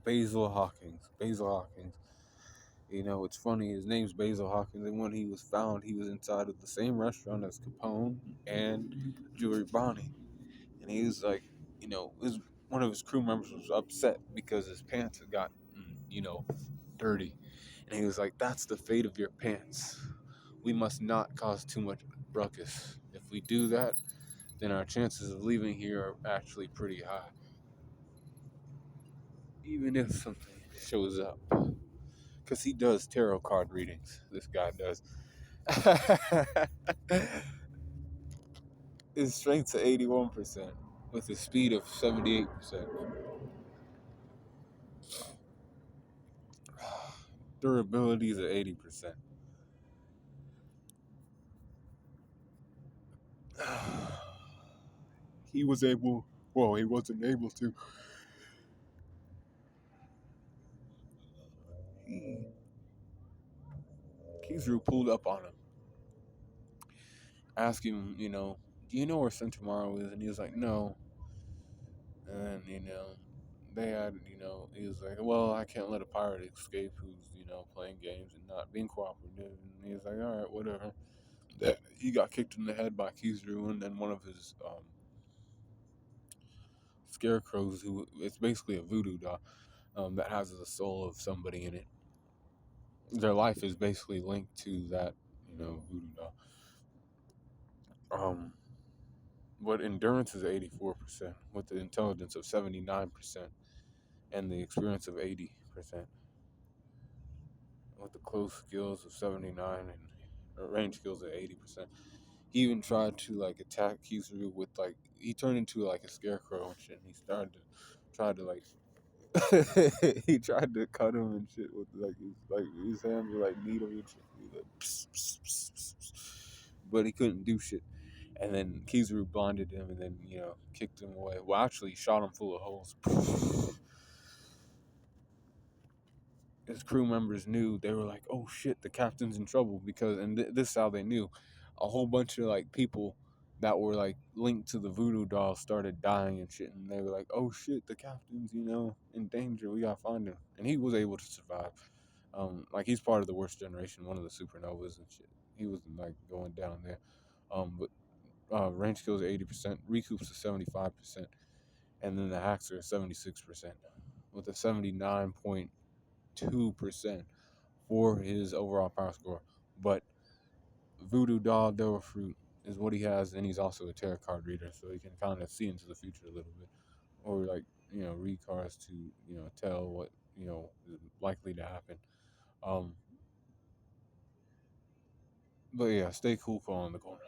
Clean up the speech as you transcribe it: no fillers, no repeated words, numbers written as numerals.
Basil Hawkins. Basil Hawkins. It's funny. His name's Basil Hawkins, and when he was found, he was inside of the same restaurant as Capone and Julie Bonnie, and he was like, his one of his crew members was upset because his pants had got, dirty, and he was like, "That's the fate of your pants. We must not cause too much ruckus. If we do that, then our chances of leaving here are actually pretty high, even if something shows up." Because he does tarot card readings. This guy does. His strength's at 81%, with a speed of 78%. Durability is at 80%. He was able, well, he wasn't able to. Kizaru pulled up on him, asking him, "Do you know where Centimaro is?" And he was like, "No." And, they had, he was like, "Well, I can't let a pirate escape who's, playing games and not being cooperative." And he was like, "All right, whatever." That he got kicked in the head by Kizaru, and then one of his scarecrows, who it's basically a voodoo doll, that has the soul of somebody in it. Their life is basically linked to that, voodoo doll. Um, but endurance is 84%, with the intelligence of 79%, and the experience of 80%, with the close skills of 79 and range skills at 80%. He even tried to like attack Kizaru with like he turned into like a scarecrow and shit. And he started to tried to like he tried to cut him and shit with his hands were like needle and shit. He was like, pss, pss, pss, pss, pss. But he couldn't do shit. And then Kizaru blinded him and then kicked him away. Well, actually, he shot him full of holes. His crew members knew. They were like, "Oh shit, the captain's in trouble," because this is how they knew. A whole bunch of like people that were like linked to the voodoo doll started dying and shit, and they were like, "Oh shit, the captain's in danger. We gotta find him." And he was able to survive. Like he's part of the worst generation, one of the supernovas and shit. He was like going down there. But range skills are 80%, recoups are 75%, and then the hacks are 76%, with a 79.2% for his overall power score. But Voodoo Doll Devil Fruit is what he has, and he's also a tarot card reader, so he can kind of see into the future a little bit, or like read cards to tell what is likely to happen. Um, but yeah, stay cool, calm in the corner.